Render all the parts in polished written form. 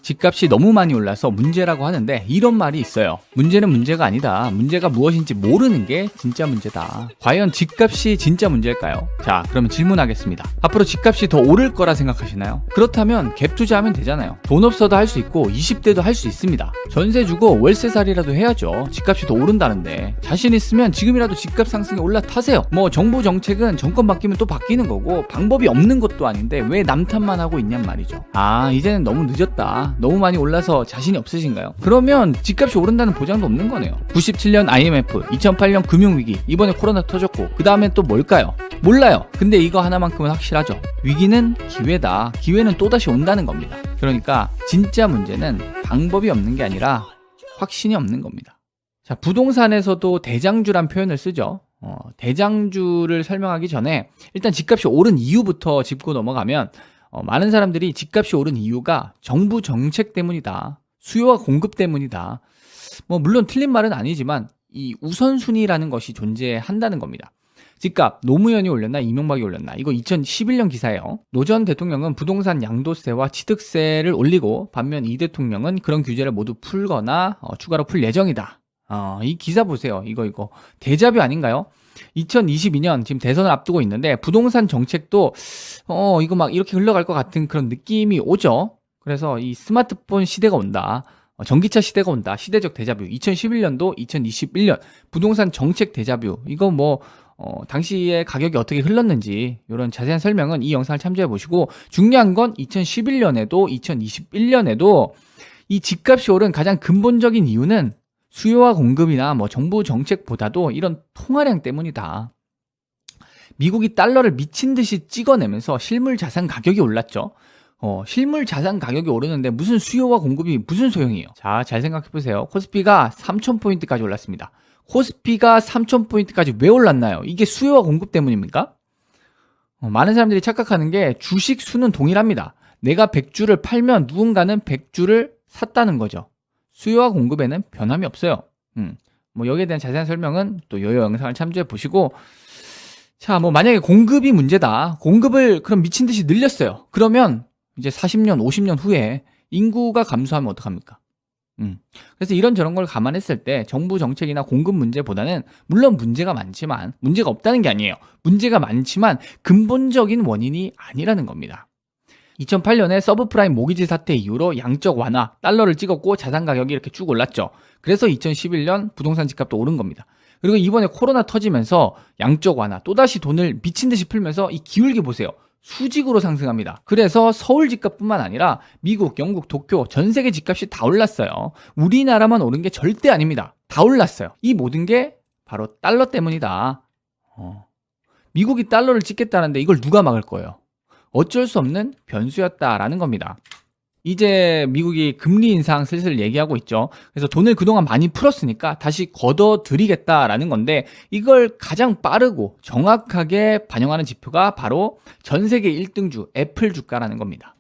집값이 너무 많이 올라서 문제라고 하는데 이런 말이 있어요. 문제는 문제가 아니다. 문제가 무엇인지 모르는 게 진짜 문제다. 과연 집값이 진짜 문제일까요? 자, 그러면 질문하겠습니다. 앞으로 집값이 더 오를 거라 생각하시나요? 그렇다면 갭 투자하면 되잖아요. 돈 없어도 할 수 있고 20대도 할 수 있습니다. 전세 주고 월세살이라도 해야죠. 집값이 더 오른다는데 자신 있으면 지금이라도 집값 상승에 올라타세요. 뭐 정부 정책은 정권 바뀌면 또 바뀌는 거고 방법이 없는 것도 아닌데 왜 남탓만 하고 있냔 말이죠. 아, 이제는 너무 늦었다. 너무 많이 올라서 자신이 없으신가요? 그러면 집값이 오른다는 보장도 없는 거네요. 97년 IMF, 2008년 금융위기, 이번에 코로나 터졌고 그 다음에 또 뭘까요? 몰라요. 근데 이거 하나만큼은 확실하죠. 위기는 기회다. 기회는 또다시 온다는 겁니다. 그러니까 진짜 문제는 방법이 없는 게 아니라 확신이 없는 겁니다. 자, 부동산에서도 대장주란 표현을 쓰죠. 대장주를 설명하기 전에 일단 집값이 오른 이유부터 짚고 넘어가면 많은 사람들이 집값이 오른 이유가 정부 정책 때문이다. 수요와 공급 때문이다. 물론 틀린 말은 아니지만 이 우선순위라는 것이 존재한다는 겁니다. 집값 노무현이 올렸나 이명박이 올렸나 이거 2011년 기사예요. 노 전 대통령은 부동산 양도세와 취득세를 올리고 반면 이 대통령은 그런 규제를 모두 풀거나 추가로 풀 예정이다. 이 기사 보세요. 이거 데자뷰 아닌가요? 2022년 지금 대선을 앞두고 있는데 부동산 정책도 이거 막 이렇게 흘러갈 것 같은 그런 느낌이 오죠. 그래서 이 스마트폰 시대가 온다. 전기차 시대가 온다. 시대적 데자뷰. 2011년도 2021년 부동산 정책 데자뷰. 이거 당시에 가격이 어떻게 흘렀는지 이런 자세한 설명은 이 영상을 참조해 보시고 중요한 건 2011년에도 2021년에도 이 집값이 오른 가장 근본적인 이유는 수요와 공급이나 정부 정책보다도 이런 통화량 때문이다. 미국이 달러를 미친 듯이 찍어내면서 실물 자산 가격이 올랐죠. 실물 자산 가격이 오르는데 무슨 수요와 공급이 무슨 소용이에요? 자, 잘 생각해 보세요. 코스피가 3,000포인트까지 올랐습니다. 코스피가 3,000포인트까지 왜 올랐나요? 이게 수요와 공급 때문입니까? 많은 사람들이 착각하는 게 주식 수는 동일합니다. 내가 100주를 팔면 누군가는 100주를 샀다는 거죠. 수요와 공급에는 변함이 없어요. 여기에 대한 자세한 설명은 또 이 영상을 참조해 보시고, 자, 만약에 공급이 문제다. 공급을 그럼 미친 듯이 늘렸어요. 그러면 이제 40년, 50년 후에 인구가 감소하면 어떡합니까? 그래서 이런저런 걸 감안했을 때 정부 정책이나 공급 문제보다는 물론 문제가 많지만 문제가 없다는 게 아니에요. 문제가 많지만 근본적인 원인이 아니라는 겁니다. 2008년에 서브프라임 모기지 사태 이후로 양적 완화, 달러를 찍었고 자산 가격이 이렇게 쭉 올랐죠. 그래서 2011년 부동산 집값도 오른 겁니다. 그리고 이번에 코로나 터지면서 양적 완화, 또다시 돈을 미친 듯이 풀면서 이 기울기 보세요. 수직으로 상승합니다. 그래서 서울 집값뿐만 아니라 미국, 영국, 도쿄 전 세계 집값이 다 올랐어요. 우리나라만 오른 게 절대 아닙니다. 다 올랐어요. 이 모든 게 바로 달러 때문이다. 미국이 달러를 찍겠다는데 이걸 누가 막을 거예요? 어쩔 수 없는 변수였다라는 겁니다. 이제 미국이 금리 인상 슬슬 얘기하고 있죠. 그래서 돈을 그동안 많이 풀었으니까 다시 걷어들이겠다라는 건데 이걸 가장 빠르고 정확하게 반영하는 지표가 바로 전 세계 1등주 애플 주가라는 겁니다.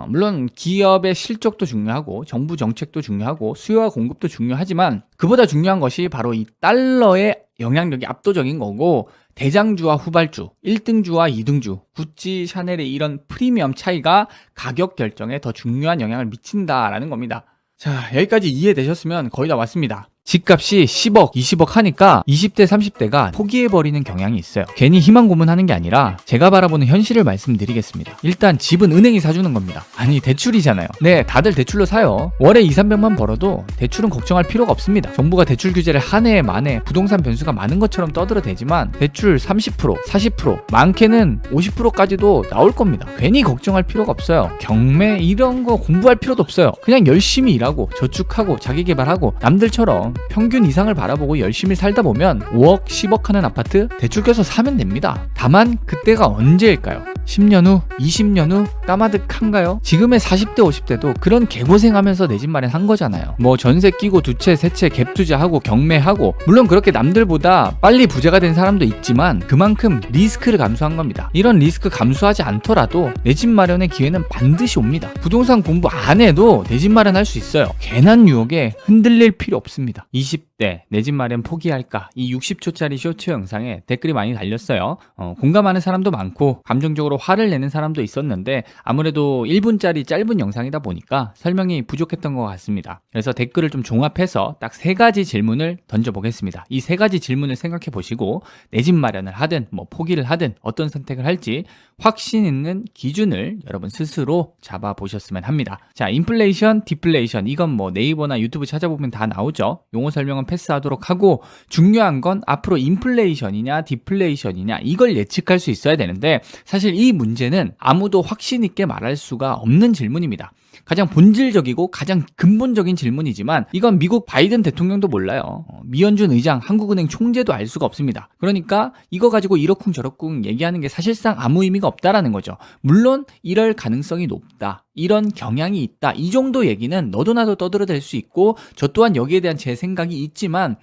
물론 기업의 실적도 중요하고 정부 정책도 중요하고 수요와 공급도 중요하지만 그보다 중요한 것이 바로 이 달러의 영향력이 압도적인 거고 대장주와 후발주, 1등주와 2등주, 구찌, 샤넬의 이런 프리미엄 차이가 가격 결정에 더 중요한 영향을 미친다라는 겁니다. 자, 여기까지 이해되셨으면 거의 다 왔습니다. 집값이 10억, 20억 하니까 20대, 30대가 포기해버리는 경향이 있어요. 괜히 희망 고문하는 게 아니라 제가 바라보는 현실을 말씀드리겠습니다. 일단 집은 은행이 사주는 겁니다. 아니, 대출이잖아요. 네, 다들 대출로 사요. 월에 2, 300만 벌어도 대출은 걱정할 필요가 없습니다. 정부가 대출 규제를 한 해에 만에 부동산 변수가 많은 것처럼 떠들어대지만 대출 30%, 40%, 많게는 50%까지도 나올 겁니다. 괜히 걱정할 필요가 없어요. 경매 이런 거 공부할 필요도 없어요. 그냥 열심히 일하고 저축하고 자기개발하고 남들처럼 평균 이상을 바라보고 열심히 살다 보면 5억, 10억 하는 아파트 대출 껴서 사면 됩니다. 다만 그때가 언제일까요? 10년 후, 20년 후 까마득한가요? 지금의 40대, 50대도 그런 개고생하면서 내 집 마련한 거잖아요. 전세 끼고 두 채, 세 채 갭 투자하고 경매하고 물론 그렇게 남들보다 빨리 부자가 된 사람도 있지만 그만큼 리스크를 감수한 겁니다. 이런 리스크 감수하지 않더라도 내 집 마련의 기회는 반드시 옵니다. 부동산 공부 안 해도 내 집 마련할 수 있어요. 괜한 유혹에 흔들릴 필요 없습니다. 20대 60대 내 집 마련 포기할까? 이 60초짜리 쇼츠 영상에 댓글이 많이 달렸어요. 공감하는 사람도 많고 감정적으로 화를 내는 사람도 있었는데 아무래도 1분짜리 짧은 영상이다 보니까 설명이 부족했던 것 같습니다. 그래서 댓글을 좀 종합해서 딱 3가지 질문을 던져보겠습니다. 이 3가지 질문을 생각해 보시고 내 집 마련을 하든 뭐 포기를 하든 어떤 선택을 할지 확신 있는 기준을 여러분 스스로 잡아보셨으면 합니다. 자, 인플레이션, 디플레이션 이건 뭐 네이버나 유튜브 찾아보면 다 나오죠. 용어 설명은 패스하도록 하고 중요한 건 앞으로 인플레이션이냐 디플레이션이냐 이걸 예측할 수 있어야 되는데 사실 이 문제는 아무도 확신 있게 말할 수가 없는 질문입니다. 가장 본질적이고 가장 근본적인 질문이지만 이건 미국 바이든 대통령도 몰라요. 미현준 의장, 한국은행 총재도 알 수가 없습니다. 그러니까 이거 가지고 이러쿵 저러쿵 얘기하는 게 사실상 아무 의미가 없다라는 거죠. 물론 이럴 가능성이 높다, 이런 경향이 있다, 이 정도 얘기는 너도 나도 떠들어댈 수 있고 저 또한 여기에 대한 제 생각이 있지만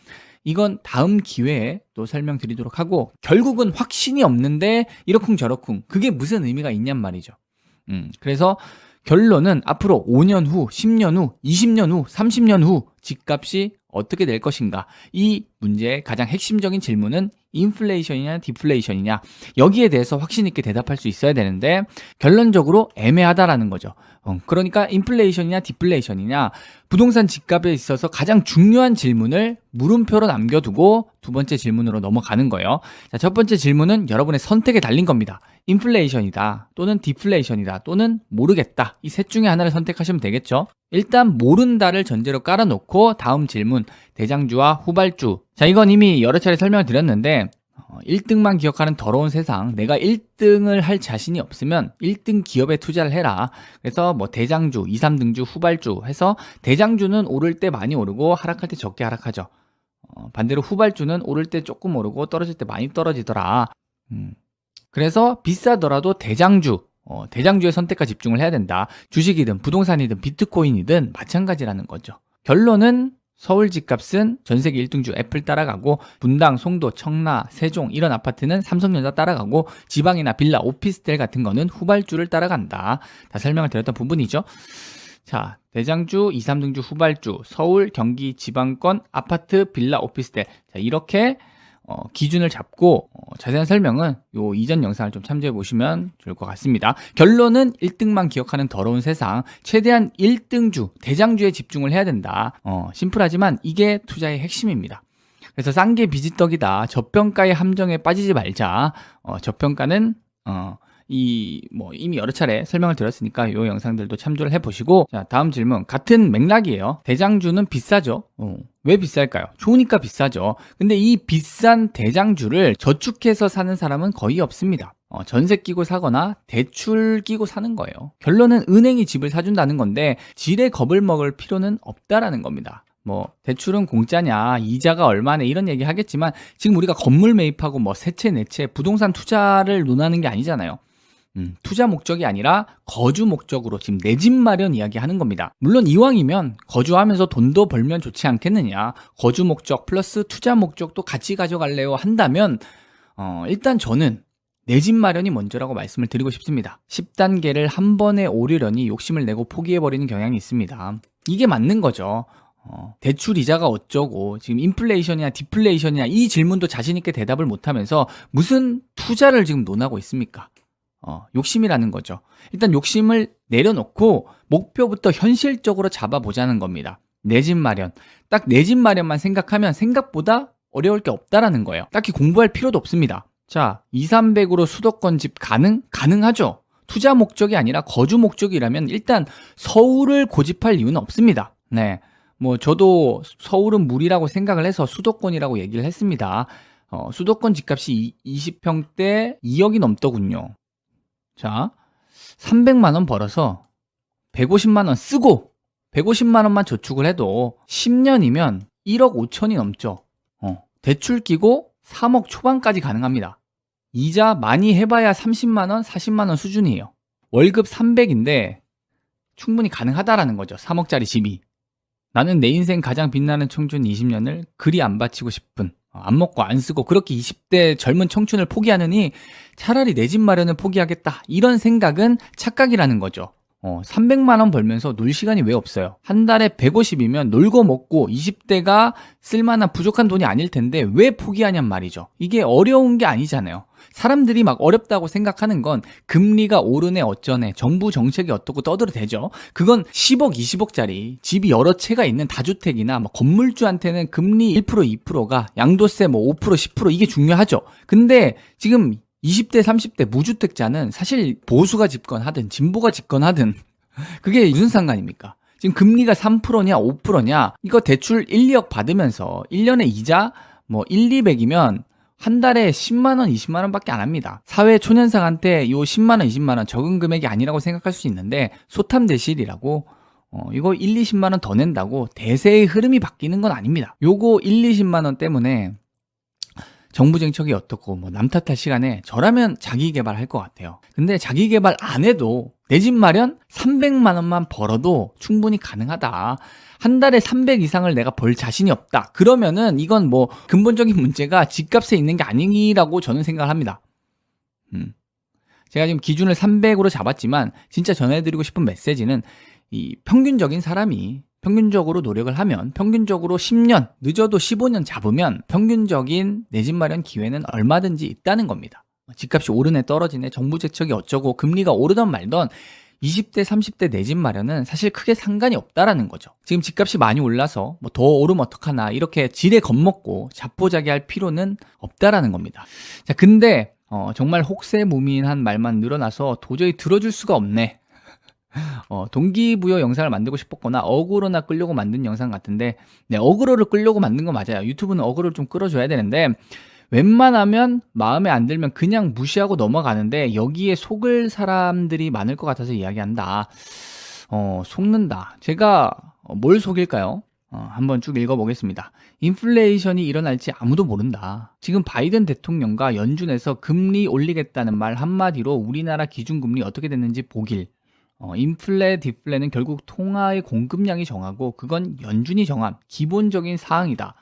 이건 다음 기회에 또 설명드리도록 하고 결국은 확신이 없는데 이러쿵 저러쿵 그게 무슨 의미가 있냔 말이죠. 그래서 결론은 앞으로 5년 후, 10년 후, 20년 후, 30년 후 집값이 어떻게 될 것인가? 이 문제의 가장 핵심적인 질문은 인플레이션이냐 디플레이션이냐 여기에 대해서 확신 있게 대답할 수 있어야 되는데 결론적으로 애매하다라는 거죠. 그러니까 인플레이션이냐 디플레이션이냐 부동산 집값에 있어서 가장 중요한 질문을 물음표로 남겨두고 두 번째 질문으로 넘어가는 거예요. 자, 첫 번째 질문은 여러분의 선택에 달린 겁니다. 인플레이션이다 또는 디플레이션이다 또는 모르겠다 이 셋 중에 하나를 선택하시면 되겠죠. 일단 모른다를 전제로 깔아놓고 다음 질문 대장주와 후발주. 자, 이건 이미 여러 차례 설명을 드렸는데 1등만 기억하는 더러운 세상, 내가 1등을 할 자신이 없으면 1등 기업에 투자를 해라. 그래서 뭐 대장주, 2, 3등주, 후발주 해서 대장주는 오를 때 많이 오르고 하락할 때 적게 하락하죠. 반대로 후발주는 오를 때 조금 오르고 떨어질 때 많이 떨어지더라. 그래서 비싸더라도 대장주의 선택과 집중을 해야 된다. 주식이든 부동산이든 비트코인이든 마찬가지라는 거죠. 결론은 서울 집값은 전세계 1등주 애플 따라가고 분당, 송도, 청라, 세종 이런 아파트는 삼성전자 따라가고 지방이나 빌라, 오피스텔 같은 거는 후발주를 따라간다. 다 설명을 드렸던 부분이죠. 자, 대장주, 2, 3등주 후발주, 서울, 경기, 지방권, 아파트, 빌라, 오피스텔. 자, 이렇게 기준을 잡고 자세한 설명은 요 이전 영상을 좀 참조해 보시면 좋을 것 같습니다. 결론은 1등만 기억하는 더러운 세상, 최대한 1등주, 대장주에 집중을 해야 된다. 심플하지만 이게 투자의 핵심입니다. 그래서 싼 게 비지떡이다. 저평가의 함정에 빠지지 말자. 저평가는 이미 여러 차례 설명을 드렸으니까 이 영상들도 참조를 해보시고. 자, 다음 질문 같은 맥락이에요. 대장주는 비싸죠. 왜 비쌀까요? 좋으니까 비싸죠. 근데 이 비싼 대장주를 저축해서 사는 사람은 거의 없습니다. 전세 끼고 사거나 대출 끼고 사는 거예요. 결론은 은행이 집을 사준다는 건데 질에 겁을 먹을 필요는 없다라는 겁니다. 뭐 대출은 공짜냐, 이자가 얼마네 이런 얘기 하겠지만 지금 우리가 건물 매입하고 뭐 세 채, 네 채 부동산 투자를 논하는 게 아니잖아요. 투자 목적이 아니라 거주 목적으로 지금 내 집 마련 이야기 하는 겁니다. 물론 이왕이면 거주하면서 돈도 벌면 좋지 않겠느냐, 거주 목적 플러스 투자 목적도 같이 가져갈래요 한다면 일단 저는 내 집 마련이 먼저라고 말씀을 드리고 싶습니다. 10단계를 한 번에 오르려니 욕심을 내고 포기해버리는 경향이 있습니다. 이게 맞는 거죠. 대출 이자가 어쩌고 지금 인플레이션이냐 디플레이션이냐 이 질문도 자신 있게 대답을 못하면서 무슨 투자를 지금 논하고 있습니까? 욕심이라는 거죠. 일단 욕심을 내려놓고 목표부터 현실적으로 잡아보자는 겁니다. 내 집 마련. 딱 내 집 마련만 생각하면 생각보다 어려울 게 없다라는 거예요. 딱히 공부할 필요도 없습니다. 자, 2, 300으로 수도권 집 가능하죠. 투자 목적이 아니라 거주 목적이라면 일단 서울을 고집할 이유는 없습니다. 네. 뭐 저도 서울은 무리라고 생각을 해서 수도권이라고 얘기를 했습니다. 수도권 집값이 20평대 2억이 넘더군요. 자, 300만 원 벌어서 150만 원 쓰고 150만 원만 저축을 해도 10년이면 1억 5천이 넘죠. 대출 끼고 3억 초반까지 가능합니다. 이자 많이 해봐야 30만 원, 40만 원 수준이에요. 월급 300인데 충분히 가능하다라는 거죠. 3억짜리 집이. 나는 내 인생 가장 빛나는 청춘 20년을 그리 안 바치고 싶은, 안 먹고 안 쓰고 그렇게 20대 젊은 청춘을 포기하느니 차라리 내 집 마련을 포기하겠다, 이런 생각은 착각이라는 거죠. 300만 원 벌면서 놀 시간이 왜 없어요? 한 달에 150이면 놀고 먹고 20대가 쓸만한 부족한 돈이 아닐 텐데 왜 포기하냔 말이죠. 이게 어려운 게 아니잖아요. 사람들이 막 어렵다고 생각하는 건 금리가 오르네 어쩌네 정부 정책이 어떻고 떠들어대죠. 그건 10억 20억짜리 집이 여러 채가 있는 다주택이나 뭐 건물주한테는 금리 1% 2%가 양도세 뭐 5% 10% 이게 중요하죠. 근데 지금 20대 30대 무주택자는 사실 보수가 집권하든 진보가 집권하든 그게 무슨 상관입니까? 지금 금리가 3%냐 5%냐 이거 대출 1, 2억 받으면서 1년에 이자 뭐 1, 200이면 한 달에 10만 원, 20만 원밖에 안 합니다. 사회 초년생한테 요 10만 원, 20만 원 적은 금액이 아니라고 생각할 수 있는데 소탐대실이라고 이거 1, 20만 원 더 낸다고 대세의 흐름이 바뀌는 건 아닙니다. 요거 1, 20만 원 때문에 정부 정책이 어떻고 뭐 남 탓할 시간에 저라면 자기 개발할 것 같아요. 근데 자기 개발 안 해도 내 집 마련 300만 원만 벌어도 충분히 가능하다. 한 달에 300 이상을 내가 벌 자신이 없다. 그러면은 이건 뭐 근본적인 문제가 집값에 있는 게 아니라고 저는 생각을 합니다. 제가 지금 기준을 300으로 잡았지만 진짜 전해드리고 싶은 메시지는 이 평균적인 사람이 평균적으로 노력을 하면 평균적으로 10년, 늦어도 15년 잡으면 평균적인 내 집 마련 기회는 얼마든지 있다는 겁니다. 집값이 오르네 떨어지네 정부 정책이 어쩌고 금리가 오르던 말던 20대 30대 내 집 마련은 사실 크게 상관이 없다라는 거죠. 지금 집값이 많이 올라서 뭐 더 오르면 어떡하나 이렇게 지레 겁먹고 자포자기할 필요는 없다라는 겁니다. 자, 근데 정말 혹세무민한 말만 늘어나서 도저히 들어줄 수가 없네. 동기부여 영상을 만들고 싶었거나 어그로나 끌려고 만든 영상 같은데 네, 어그로를 끌려고 만든 거 맞아요. 유튜브는 어그로를 좀 끌어줘야 되는데 웬만하면 마음에 안 들면 그냥 무시하고 넘어가는데 여기에 속을 사람들이 많을 것 같아서 이야기한다. 속는다. 제가 뭘 속일까요? 한번 쭉 읽어보겠습니다. 인플레이션이 일어날지 아무도 모른다. 지금 바이든 대통령과 연준에서 금리 올리겠다는 말 한마디로 우리나라 기준금리 어떻게 됐는지 보길. 인플레, 디플레는 결국 통화의 공급량이 정하고 그건 연준이 정한 기본적인 사항이다.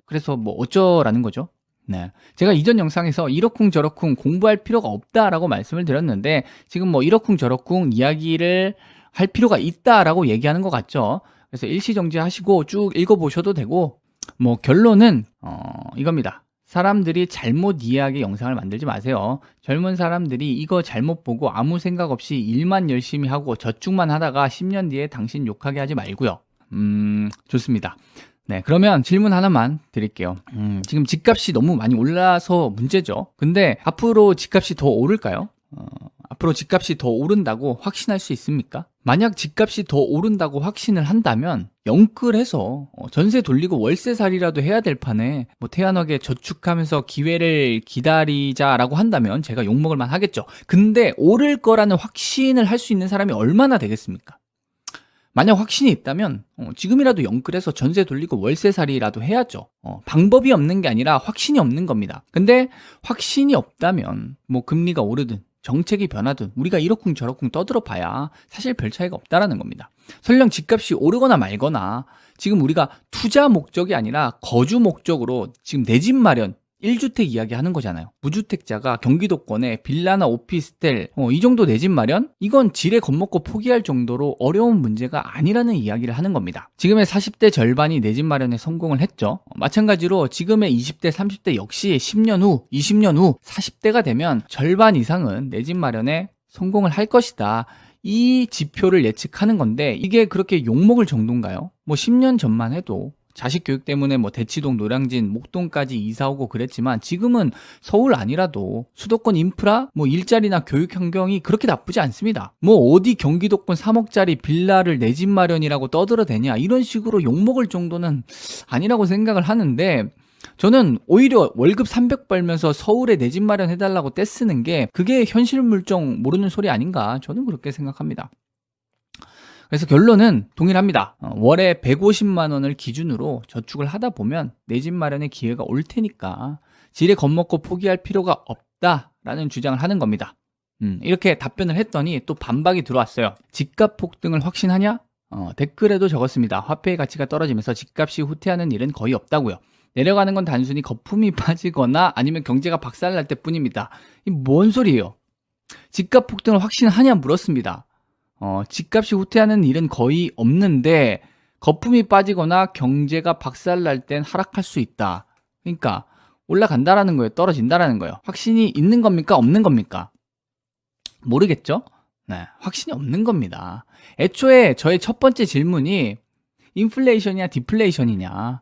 그래서 뭐 어쩌라는 거죠? 네. 제가 이전 영상에서 이러쿵저러쿵 공부할 필요가 없다라고 말씀을 드렸는데 지금 뭐 이러쿵저러쿵 이야기를 할 필요가 있다라고 얘기하는 것 같죠? 그래서 일시정지하시고 쭉 읽어보셔도 되고 뭐 결론은 이겁니다. 사람들이 잘못 이해하게 영상을 만들지 마세요. 젊은 사람들이 이거 잘못 보고 아무 생각 없이 일만 열심히 하고 저축만 하다가 10년 뒤에 당신 욕하게 하지 말고요. 좋습니다. 네, 그러면 질문 하나만 드릴게요. 지금 집값이 너무 많이 올라서 문제죠. 근데 앞으로 집값이 더 오를까요? 앞으로 집값이 더 오른다고 확신할 수 있습니까? 만약 집값이 더 오른다고 확신을 한다면 영끌해서 전세 돌리고 월세살이라도 해야 될 판에 뭐 태연하게 저축하면서 기회를 기다리자라고 한다면 제가 욕먹을 만 하겠죠. 근데 오를 거라는 확신을 할 수 있는 사람이 얼마나 되겠습니까? 만약 확신이 있다면 지금이라도 영끌해서 전세 돌리고 월세살이라도 해야죠. 방법이 없는 게 아니라 확신이 없는 겁니다. 근데 확신이 없다면 뭐 금리가 오르든 정책이 변하든 우리가 이러쿵저러쿵 떠들어 봐야 사실 별 차이가 없다라는 겁니다. 설령 집값이 오르거나 말거나 지금 우리가 투자 목적이 아니라 거주 목적으로 지금 내 집 마련 1주택 이야기 하는 거잖아요. 무주택자가 경기도권에 빌라나 오피스텔 이 정도 내 집 마련? 이건 지레 겁먹고 포기할 정도로 어려운 문제가 아니라는 이야기를 하는 겁니다. 지금의 40대 절반이 내 집 마련에 성공을 했죠. 마찬가지로 지금의 20대 30대 역시 10년 후 20년 후 40대가 되면 절반 이상은 내 집 마련에 성공을 할 것이다. 이 지표를 예측하는 건데 이게 그렇게 욕먹을 정도인가요? 뭐 10년 전만 해도 자식 교육 때문에 뭐 대치동, 노량진, 목동까지 이사 오고 그랬지만 지금은 서울 아니라도 수도권 인프라, 뭐 일자리나 교육 환경이 그렇게 나쁘지 않습니다. 뭐 어디 경기도권 3억짜리 빌라를 내 집 마련이라고 떠들어대냐 이런 식으로 욕먹을 정도는 아니라고 생각을 하는데 저는 오히려 월급 300 벌면서 서울에 내 집 마련 해달라고 떼쓰는 게 그게 현실 물정 모르는 소리 아닌가 저는 그렇게 생각합니다. 그래서 결론은 동일합니다. 월에 150만 원을 기준으로 저축을 하다 보면 내 집 마련의 기회가 올 테니까 지레 겁먹고 포기할 필요가 없다라는 주장을 하는 겁니다. 이렇게 답변을 했더니 또 반박이 들어왔어요. 집값 폭등을 확신하냐? 댓글에도 적었습니다. 화폐의 가치가 떨어지면서 집값이 후퇴하는 일은 거의 없다고요. 내려가는 건 단순히 거품이 빠지거나 아니면 경제가 박살날 때뿐입니다. 이 뭔 소리예요? 집값 폭등을 확신하냐 물었습니다. 집값이 후퇴하는 일은 거의 없는데 거품이 빠지거나 경제가 박살날 땐 하락할 수 있다. 그러니까 올라간다라는 거예요? 떨어진다라는 거예요? 확신이 있는 겁니까? 없는 겁니까? 모르겠죠? 네, 확신이 없는 겁니다. 애초에 저의 첫 번째 질문이 인플레이션이냐 디플레이션이냐,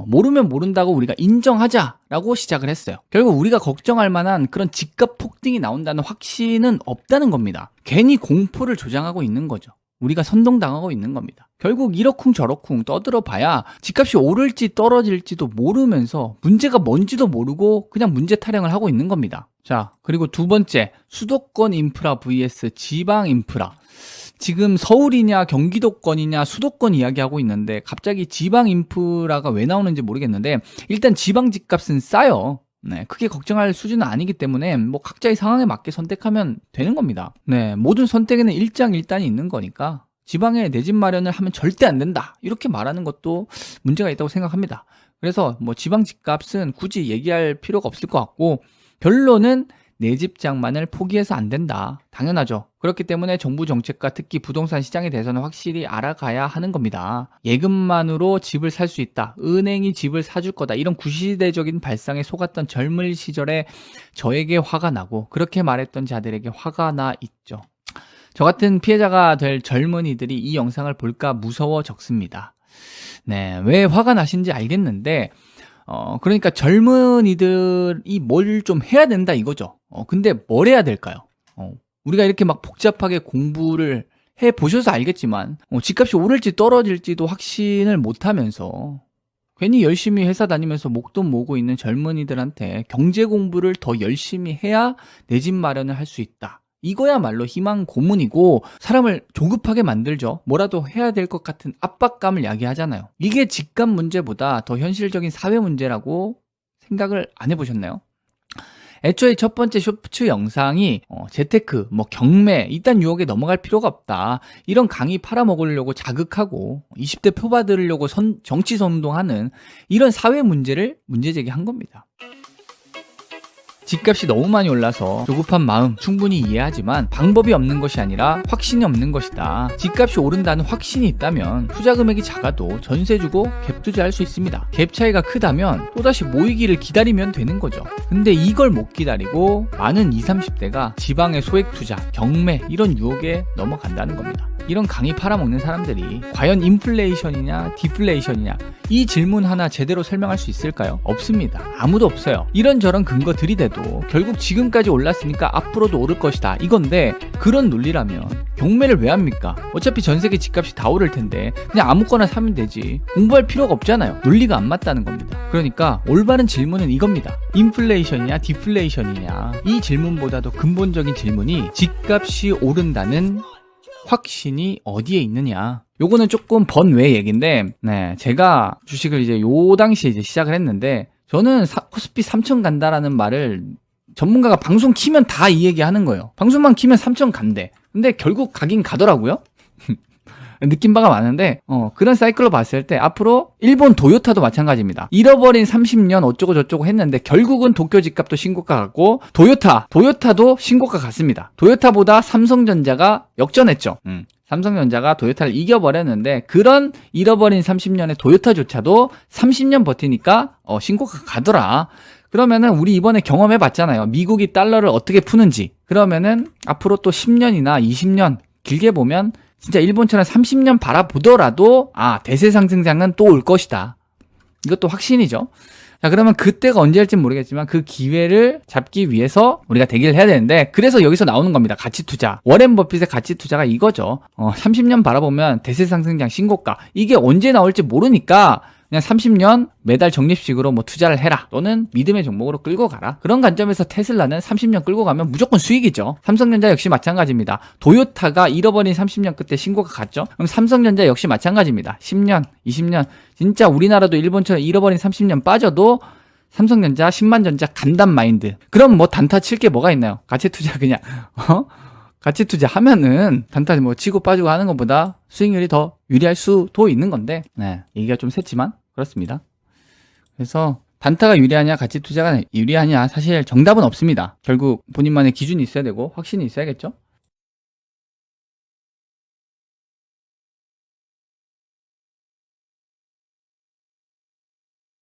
모르면 모른다고 우리가 인정하자라고 시작을 했어요. 결국 우리가 걱정할 만한 그런 집값 폭등이 나온다는 확신은 없다는 겁니다. 괜히 공포를 조장하고 있는 거죠. 우리가 선동당하고 있는 겁니다. 결국 이러쿵 저러쿵 떠들어 봐야 집값이 오를지 떨어질지도 모르면서 문제가 뭔지도 모르고 그냥 문제 타령을 하고 있는 겁니다. 자, 그리고 두 번째, 수도권 인프라 vs 지방 인프라. 지금 서울이냐 경기도권이냐 수도권 이야기하고 있는데 갑자기 지방 인프라가 왜 나오는지 모르겠는데, 일단 지방 집값은 싸요. 네, 크게 걱정할 수준은 아니기 때문에 뭐 각자의 상황에 맞게 선택하면 되는 겁니다. 네, 모든 선택에는 일장일단이 있는 거니까 지방에 내 집 마련을 하면 절대 안 된다, 이렇게 말하는 것도 문제가 있다고 생각합니다. 그래서 뭐 지방 집값은 굳이 얘기할 필요가 없을 것 같고, 결론은 내 집 장만을 포기해서 안 된다. 당연하죠. 그렇기 때문에 정부 정책과 특히 부동산 시장에 대해서는 확실히 알아가야 하는 겁니다. 예금만으로 집을 살 수 있다, 은행이 집을 사줄 거다, 이런 구시대적인 발상에 속았던 젊은 시절에 저에게 화가 나고 그렇게 말했던 자들에게 화가 나 있죠. 저 같은 피해자가 될 젊은이들이 이 영상을 볼까 무서워 적습니다. 네, 왜 화가 나신지 알겠는데 그러니까 젊은이들이 뭘 좀 해야 된다 이거죠. 근데 뭘 해야 될까요? 우리가 이렇게 막 복잡하게 공부를 해 보셔서 알겠지만 집값이 오를지 떨어질지도 확신을 못 하면서 괜히 열심히 회사 다니면서 목돈 모으고 있는 젊은이들한테 경제 공부를 더 열심히 해야 내 집 마련을 할 수 있다, 이거야말로 희망 고문이고 사람을 조급하게 만들죠. 뭐라도 해야 될 것 같은 압박감을 야기하잖아요. 이게 집값 문제보다 더 현실적인 사회 문제라고 생각을 안 해보셨나요? 애초에 첫 번째 쇼츠 영상이 재테크, 뭐 경매, 이딴 유혹에 넘어갈 필요가 없다, 이런 강의 팔아먹으려고 자극하고 20대 표받으려고 정치 선동하는 이런 사회 문제를 문제 제기한 겁니다. 집값이 너무 많이 올라서 조급한 마음 충분히 이해하지만 방법이 없는 것이 아니라 확신이 없는 것이다. 집값이 오른다는 확신이 있다면 투자 금액이 작아도 전세 주고 갭 투자할 수 있습니다. 갭 차이가 크다면 또다시 모이기를 기다리면 되는 거죠. 근데 이걸 못 기다리고 많은 20, 30대가 지방의 소액 투자, 경매 이런 유혹에 넘어간다는 겁니다. 이런 강의 팔아먹는 사람들이 과연 인플레이션이냐 디플레이션이냐, 이 질문 하나 제대로 설명할 수 있을까요? 없습니다. 아무도 없어요. 이런저런 근거 들이대도 결국 지금까지 올랐으니까 앞으로도 오를 것이다, 이건데 그런 논리라면 경매를 왜 합니까? 어차피 전 세계 집값이 다 오를 텐데 그냥 아무거나 사면 되지, 공부할 필요가 없잖아요. 논리가 안 맞다는 겁니다. 그러니까 올바른 질문은 이겁니다. 인플레이션이냐 디플레이션이냐, 이 질문보다도 근본적인 질문이 집값이 오른다는 확신이 어디에 있느냐. 요거는 조금 번외 얘기인데, 네, 제가 주식을 이제 요 당시에 이제 시작을 했는데, 저는 코스피 3천 간다라는 말을 전문가가 방송 키면 다 이 얘기 하는 거예요. 방송만 키면 3천 간대. 근데 결국 가긴 가더라고요. 느낀 바가 많은데 그런 사이클로 봤을 때 앞으로 일본 도요타도 마찬가지입니다. 잃어버린 30년 어쩌고 저쩌고 했는데 결국은 도쿄 집값도 신고가 갔고 도요타도 신고가 갔습니다. 도요타보다 삼성전자가 역전했죠. 삼성전자가 도요타를 이겨버렸는데, 그런 잃어버린 30년의 도요타조차도 30년 버티니까 신고가 가더라. 그러면은 우리 이번에 경험해 봤잖아요. 미국이 달러를 어떻게 푸는지. 그러면은 앞으로 또 10년이나 20년 길게 보면 진짜 일본처럼 30년 바라보더라도 대세 상승장은 또 올 것이다. 이것도 확신이죠. 자, 그러면 그때가 언제일지 모르겠지만 그 기회를 잡기 위해서 우리가 대기를 해야 되는데, 그래서 여기서 나오는 겁니다. 가치 투자. 워렌 버핏의 가치 투자가 이거죠. 30년 바라보면 대세 상승장 신고가. 이게 언제 나올지 모르니까 그냥 30년 매달 적립식으로 뭐 투자를 해라, 또는 믿음의 종목으로 끌고 가라. 그런 관점에서 테슬라는 30년 끌고 가면 무조건 수익이죠. 삼성전자 역시 마찬가지입니다. 도요타가 잃어버린 30년 끝에 신고가 갔죠. 그럼 삼성전자 역시 마찬가지입니다. 10년, 20년, 진짜 우리나라도 일본처럼 잃어버린 30년 빠져도 삼성전자, 10만전자 간단 마인드. 그럼 뭐 단타 칠 게 뭐가 있나요? 가치 투자 그냥 가치 투자 하면은 단타 뭐 치고 빠지고 하는 것보다 수익률이 더 유리할 수도 있는 건데, 네, 얘기가 좀 샜지만 그렇습니다. 그래서 단타가 유리하냐 가치 투자가 유리하냐, 사실 정답은 없습니다. 결국 본인만의 기준이 있어야 되고 확신이 있어야겠죠.